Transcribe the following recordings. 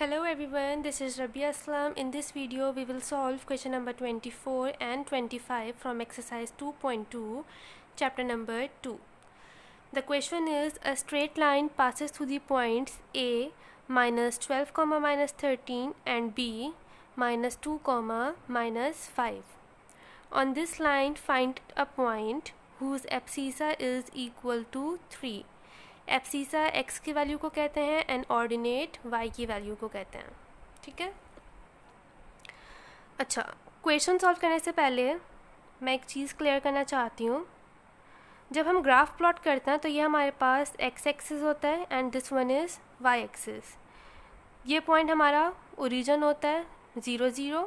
Hello everyone, this is Rabia Aslam. In this video, we will solve question number 24 and 25 from exercise 2.2, chapter number 2. The question is, a straight line passes through the points A minus 12, minus 13 and B minus 2, minus 5. On this line, find a point whose abscissa is equal to 3. Abscissa x की value को कहते हैं and ordinate y की value को कहते हैं. ठीक है. अच्छा, क्वेश्चन सॉल्व करने से पहले मैं एक चीज़ क्लियर करना चाहती हूँ. जब हम ग्राफ प्लॉट करते हैं तो ये हमारे पास x एक्सिस होता है and this one is y axis. ये पॉइंट हमारा ओरिजिन होता है 0 0.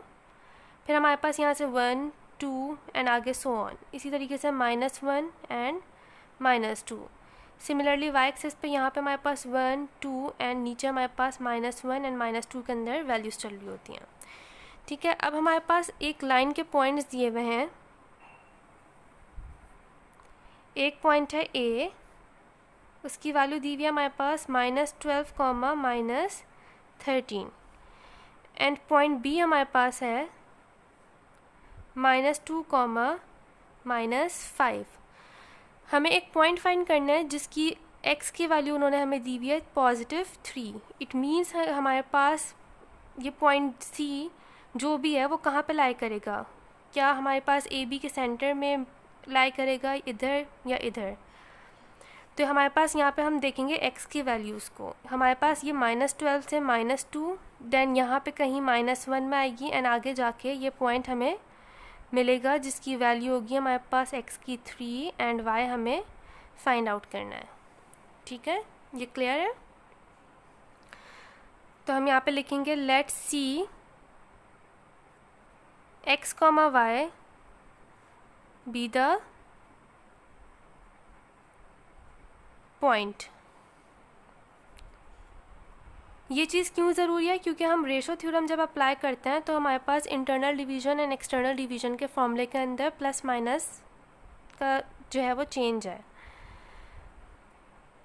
फिर हमारे पास यहाँ से 1 2 एंड आगे सो ऑन. इसी तरीके से -1 एंड -2. सिमिलरली y एक्सिस पे यहाँ पे हमारे पास 1 2 एंड नीचे हमारे पास -1 एंड -2 के अंदर वैल्यूज़ चल रही होती हैं. ठीक है. अब हमारे पास एक लाइन के पॉइंट्स दिए हुए हैं. एक पॉइंट है A, उसकी वैल्यू दी हुई है हमारे पास -12, -13 एंड पॉइंट B हमारे पास है -2, -5. हमें एक पॉइंट फाइंड करना है जिसकी x की वैल्यू उन्होंने हमें दी हुई है +3. इट मीन्स हमारे पास ये पॉइंट C जो भी है वो कहाँ पे लाई करेगा. क्या हमारे पास AB के सेंटर में लाई करेगा, इधर या इधर. तो हमारे पास यहाँ पे हम देखेंगे x की वैल्यूज़ को. हमारे पास ये -12 से -2 देन यहाँ पे कहीं -1 में आएगी एंड आगे जाके ये पॉइंट हमें मिलेगा जिसकी वैल्यू होगी हमारे पास x की 3 एंड y हमें फाइंड आउट करना है. ठीक है, ये क्लियर है. तो हम यहाँ पे लिखेंगे let see x, y be the point. ये चीज़ क्यों ज़रूरी है, क्योंकि हम रेशो थ्योरम जब अप्लाई करते हैं तो हमारे पास internal division and external division के फॉर्मूले के अंदर प्लस माइनस का जो है वो चेंज है.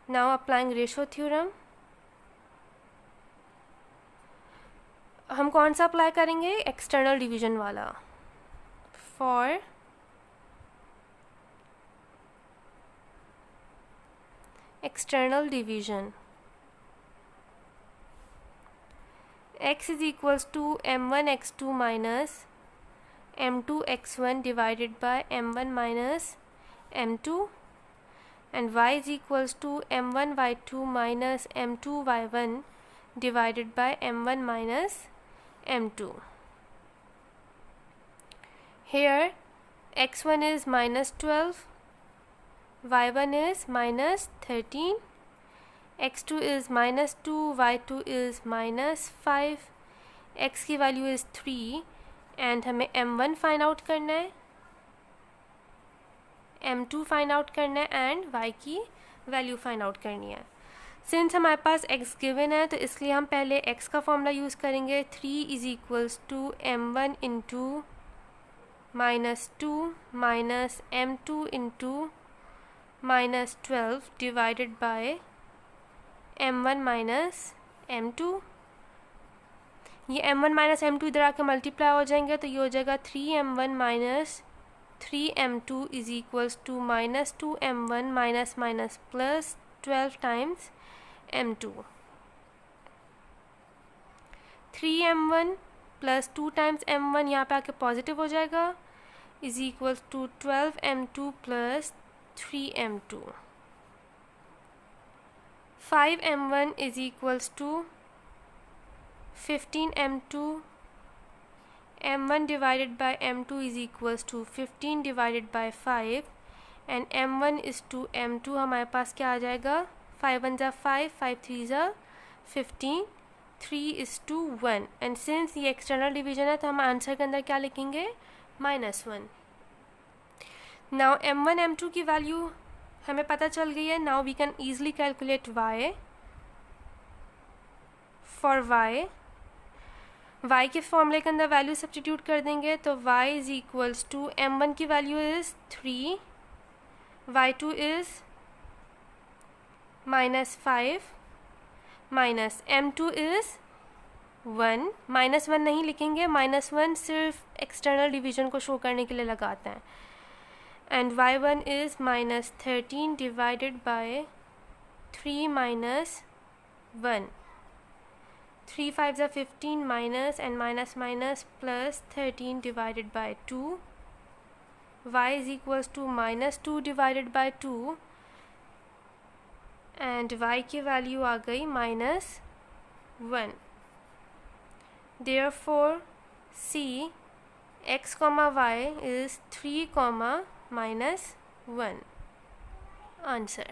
Now applying ratio theorem. हम कौन सा अप्लाई करेंगे, एक्सटर्नल डिवीजन वाला. For external division x is equals to m1 x2 minus m2 x1 divided by m1 minus m2 and y is equals to m1 y2 minus m2 y1 divided by m1 minus m2. Here x1 is -12, y1 is -13, x2 is -2, y2 is -5, x की value is 3 and हमें m1 find out करना है, m2 find out करना है and y की value find out करनी है. Since हमारे पास x गिवन है तो इसलिए हम पहले x का फॉर्मूला यूज़ करेंगे. 3 is equals to m1 into -2 minus m2 into -12 divided by m1 minus m2. ये m1 माइनस m2 इधर आके मल्टीप्लाई हो जाएंगे तो ये हो जाएगा 3m1 minus 3m2 is equals to -2m1 minus minus plus 12 times m2. 3m1 plus 2 times m1 यहाँ पे आके पॉजिटिव हो जाएगा is equals to 12m2 plus 3m2. 5m1 is equals to 15m2. m1 divided by m2 is equals to 15 divided by 5 and m1 is to m2 हमारे पास क्या आ जाएगा, 5 1 जा 5, 5 3 जा 15, 3 is to 1 एंड सिंस ये एक्सटर्नल डिवीजन है तो हम answer के अंदर क्या लिखेंगे, -1. नाउ m1 m2 की वैल्यू हमें पता चल गई है. Now we can easily calculate y. For y के फॉर्मूले के अंदर वैल्यू सब्स्टिट्यूट कर देंगे तो y is equals to m1 की value is 3, y2 is -5 minus m2 is 1, -1 नहीं लिखेंगे, -1 सिर्फ एक्सटर्नल डिवीजन को शो करने के लिए लगाते हैं. And y1 is -13 divided by 3 minus 1. 3 5s are 15 minus and minus minus plus 13 divided by 2. Y is equals to -2 divided by 2 and y की वैल्यू आ गई -1. Therefore C x comma y is 3 comma -1. Answer.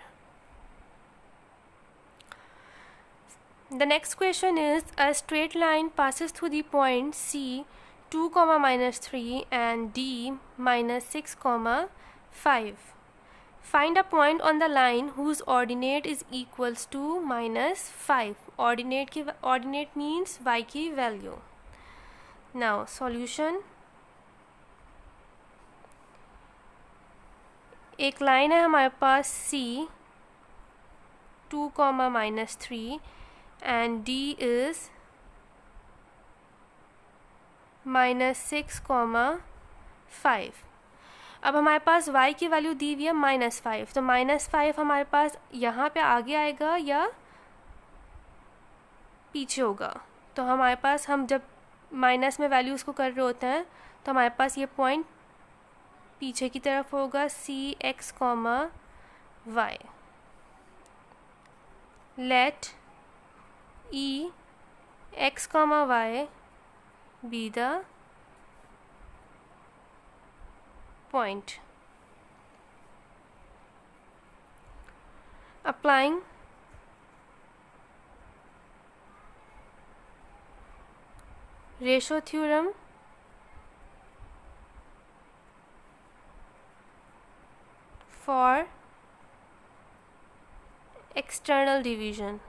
The next question is, a straight line passes through the point C 2 comma -3 and D -6 comma 5. Find a point on the line whose ordinate is equals to -5. Ordinate means y की value. Now solution. एक line है हमारे पास C 2 comma -3 and D is -6 comma 5. अब हमारे पास y की value दी हुई है -5, तो -5 हमारे पास यहाँ पे आगे आएगा या पीछे होगा. तो हमारे पास हम जब माइनस में वैल्यूज़ को कर रहे होते हैं तो हमारे पास ये पॉइंट पीछे की तरफ होगा, C x comma y. Let E x comma y be the point. Applying ratio theorem, for external division.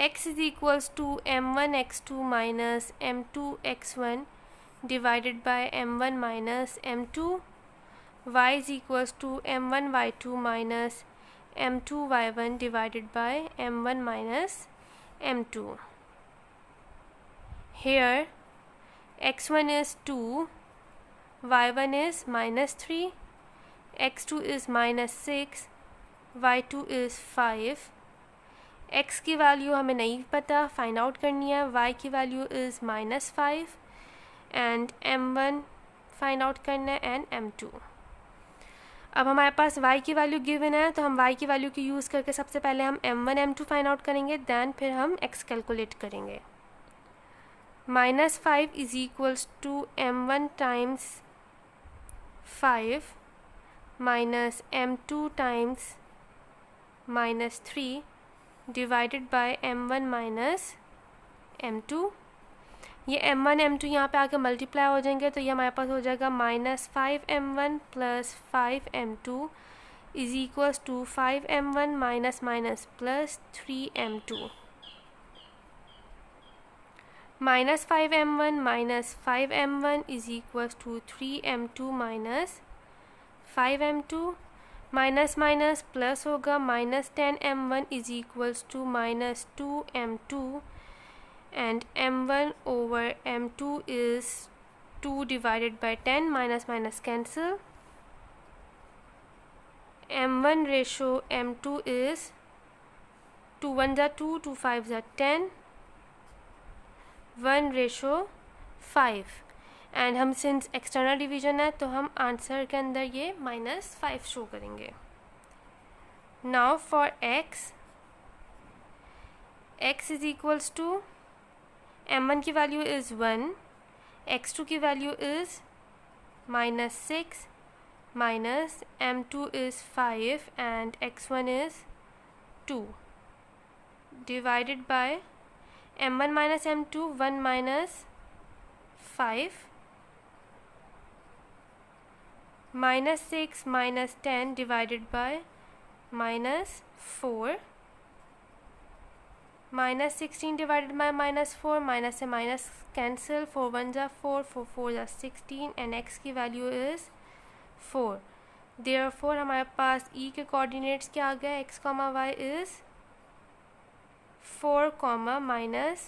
X is equals to m1 x2 minus m2 x1 divided by m1 minus m2. Y is equals to m1 y2 minus m2 y1 divided by m1 minus m2. Here x1 is 2, y1 is -3, x2 is -6, y2 is 5. x की value हमें नहीं पता, find out करनी है. y की value is -5 and m1 find out करना है and m2. अब हमारे पास y की वैल्यू गिवन है, तो हम y की वैल्यू की यूज़ करके सबसे पहले हम m1 m2 फाइंड आउट करेंगे, दैन फिर हम x कैलकुलेट करेंगे. -5 is equals to m1 times 5 minus m2 times -3 divided by m1 minus m2. ये m1 m2 यहाँ पे आके मल्टीप्लाई हो जाएंगे, तो ये हमारे पास हो जाएगा -5m1 plus 5m2 is equals to 5m1 minus minus plus 3m2. -5m1 minus 5m1 is equals to 3m2 minus 5m2. Minus minus plus होगा, -10m1 is equals to -2m2 and m1 over m2 is 2 divided by 10. Minus minus cancel. m1 ratio m2 is 2 1 ज़ा 2, 2 5 ज़ा 10, 1 ratio 5. And हम since external division है तो हम answer के अंदर ये -5 शो करेंगे. Now for x is equals to m1 की वैल्यू इज़ 1, x2 की value is -6 minus m2 is 5 and x1 is 2 divided by m1 minus m2 1 minus 5 -6 minus 10 divided by -4. -16 divided by -4, minus से minus cancel, 4 1 ज़ा 4, 4 4 ज़ा 16 and x की value is 4. Therefore हमारे पास e के coordinates क्या आ गया, x, y is 4 comma -5।